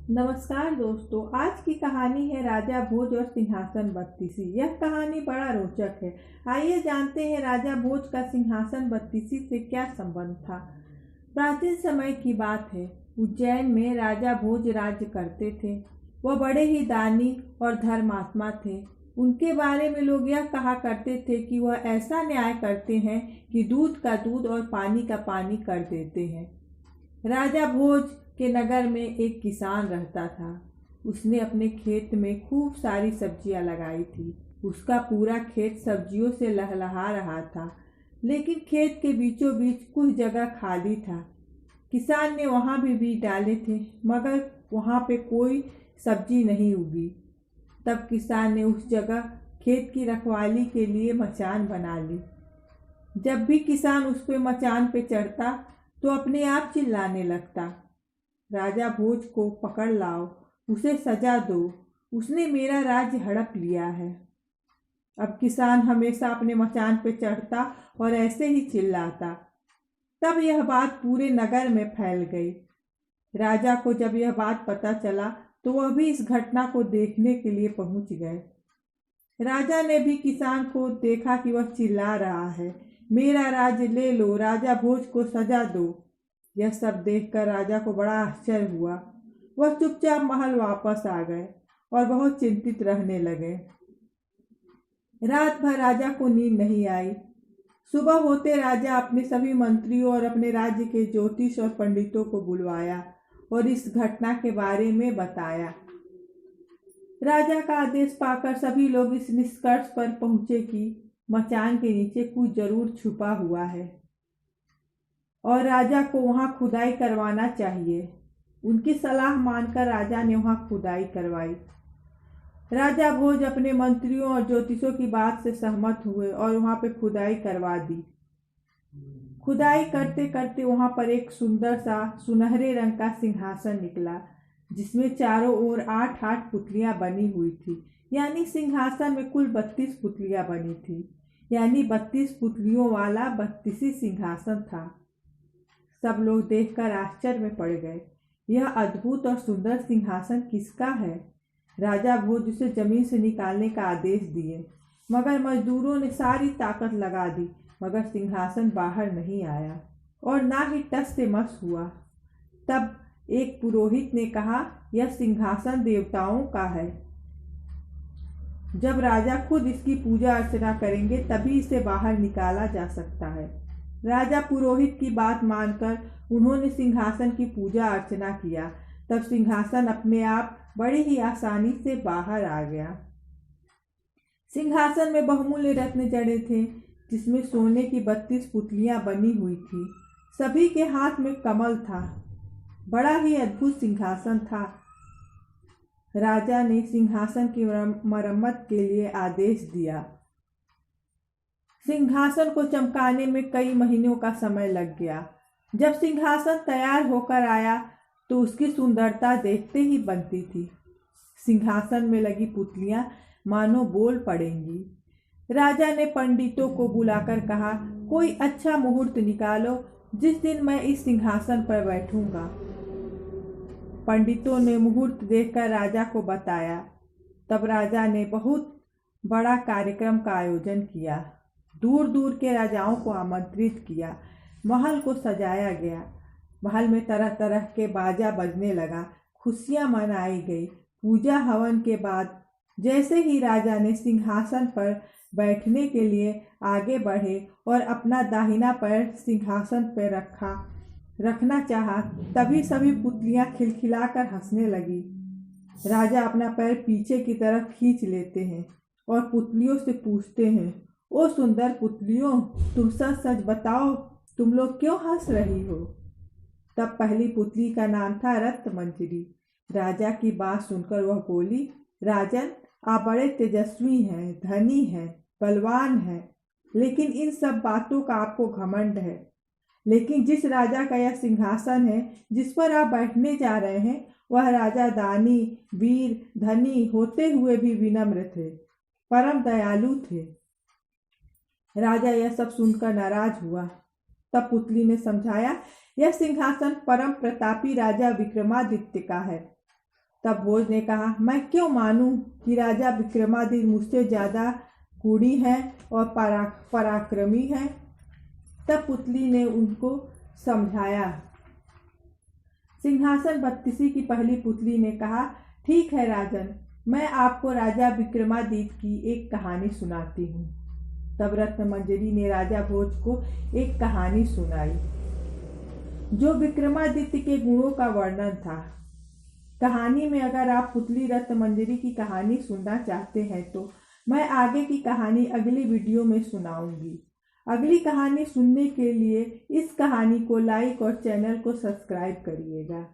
नमस्कार दोस्तों। आज की कहानी है राजा भोज और सिंहासन बत्तीसी। यह कहानी बड़ा रोचक है। आइए जानते हैं राजा भोज का सिंहासन बत्तीसी से क्या संबंध था। प्राचीन समय की बात है। उज्जैन में राजा भोज राज्य करते थे। वह बड़े ही दानी और धर्मात्मा थे। उनके बारे में लोग यह कहा करते थे कि वह ऐसा न्याय करते हैं कि दूध का दूध और पानी का पानी कर देते हैं। राजा भोज के नगर में एक किसान रहता था। उसने अपने खेत में खूब सारी सब्जियां लगाई थी। उसका पूरा खेत सब्जियों से लहलहा रहा था, लेकिन खेत के बीचों बीच कुछ जगह खाली था। किसान ने वहां भी बीज डाले थे, मगर वहां पे कोई सब्जी नहीं उगी। तब किसान ने उस जगह खेत की रखवाली के लिए मचान बना ली। जब भी किसान उस पे मचान पे चढ़ता तो अपने आप चिल्लाने लगता, राजा भोज को पकड़ लाओ, उसे सजा दो, उसने मेरा राज्य हड़प लिया है। अब किसान हमेशा अपने मचान पे चढ़ता और ऐसे ही चिल्लाता। तब यह बात पूरे नगर में फैल गई। राजा को जब यह बात पता चला तो वह भी इस घटना को देखने के लिए पहुंच गए। राजा ने भी किसान को देखा कि वह चिल्ला रहा है, मेरा राज्य ले लो, राजा भोज को सजा दो। यह सब देखकर राजा को बड़ा आश्चर्य हुआ। वह चुपचाप महल वापस आ गए और बहुत चिंतित रहने लगे। रात भर राजा को नींद नहीं आई। सुबह होते राजा अपने सभी मंत्रियों और अपने राज्य के ज्योतिष और पंडितों को बुलवाया और इस घटना के बारे में बताया। राजा का आदेश पाकर सभी लोग इस निष्कर्ष पर पहुंचे कि मचान के नीचे कुछ जरूर छुपा हुआ है और राजा को वहां खुदाई करवाना चाहिए। उनकी सलाह मानकर राजा ने वहां खुदाई करवाई। राजा भोज अपने मंत्रियों और ज्योतिषों की बात से सहमत हुए और वहां पे खुदाई करवा दी। खुदाई करते करते वहां पर एक सुंदर सा सुनहरे रंग का सिंहासन निकला, जिसमें चारों ओर 8-8 पुतलियां बनी हुई थी। यानी सिंहासन में कुल 32 पुतलियां बनी थी। यानी 32 पुतलियों वाला 32 सिंहासन था। सब लोग देखकर आश्चर्य में पड़ गए। यह अद्भुत और सुंदर सिंहासन किसका है? राजा भोज उसे जमीन से निकालने का आदेश दिए, मगर मजदूरों ने सारी ताकत लगा दी, मगर सिंहासन बाहर नहीं आया और ना ही टस से मस हुआ। तब एक पुरोहित ने कहा, यह सिंहासन देवताओं का है। जब राजा खुद इसकी पूजा अर्चना करेंगे तभी इसे बाहर निकाला जा सकता है। राजा पुरोहित की बात मानकर उन्होंने सिंहासन की पूजा अर्चना किया। तब सिंहासन अपने आप बड़ी ही आसानी से बाहर आ गया। सिंहासन में बहुमूल्य रत्न जड़े थे, जिसमें सोने की 32 पुतलियां बनी हुई थी। सभी के हाथ में कमल था। बड़ा ही अद्भुत सिंहासन था। राजा ने सिंहासन की मरम्मत के लिए आदेश दिया। सिंहासन को चमकाने में कई महीनों का समय लग गया। जब सिंहासन तैयार होकर आया तो उसकी सुंदरता देखते ही बनती थी। सिंहासन में लगी पुतलियां मानो बोल पड़ेंगी। राजा ने पंडितों को बुलाकर कहा, कोई अच्छा मुहूर्त निकालो जिस दिन मैं इस सिंहासन पर बैठूंगा। पंडितों ने मुहूर्त देखकर राजा को बताया। तब राजा ने बहुत बड़ा कार्यक्रम का आयोजन किया। दूर दूर के राजाओं को आमंत्रित किया। महल को सजाया गया। महल में तरह तरह के बाजा बजने लगा। खुशियां मनाई गई। पूजा हवन के बाद जैसे ही राजा ने सिंहासन पर बैठने के लिए आगे बढ़े और अपना दाहिना पैर सिंहासन पर रखना चाहा, तभी सभी पुतलियां खिलखिलाकर हंसने लगी। राजा अपना पैर पीछे की तरफ खींच लेते हैं और पुतलियों से पूछते हैं, ओ सुंदर पुतलियों, तुम सच सच बताओ, तुम लोग क्यों हंस रही हो? तब पहली पुतली का नाम था रत्नमंजरी। राजा की बात सुनकर वह बोली, राजन, आप बड़े तेजस्वी हैं, धनी हैं, बलवान हैं, लेकिन इन सब बातों का आपको घमंड है। लेकिन जिस राजा का यह सिंहासन है, जिस पर आप बैठने जा रहे हैं, वह राजा दानी, वीर, धनी होते हुए भी विनम्र थे, परम दयालु थे। राजा यह सब सुनकर नाराज हुआ। तब पुतली ने समझाया, यह सिंहासन परम प्रतापी राजा विक्रमादित्य का है। तब भोज ने कहा, मैं क्यों मानूं कि राजा विक्रमादित्य मुझसे ज़्यादा कुड़ी है और पराक्रमी है। तब पुतली ने उनको समझाया। सिंहासन बत्तीसी की पहली पुतली ने कहा, ठीक है राजन, मैं आपको राजा विक्रमादित्य की एक कहानी सुनाती हूँ। तब रत्नमंजरी ने राजा भोज को एक कहानी सुनाई जो विक्रमादित्य के गुणों का वर्णन था। कहानी में अगर आप पुतली रत्नमंजरी की कहानी सुनना चाहते हैं तो मैं आगे की कहानी अगली वीडियो में सुनाऊंगी। अगली कहानी सुनने के लिए इस कहानी को लाइक और चैनल को सब्सक्राइब करिएगा।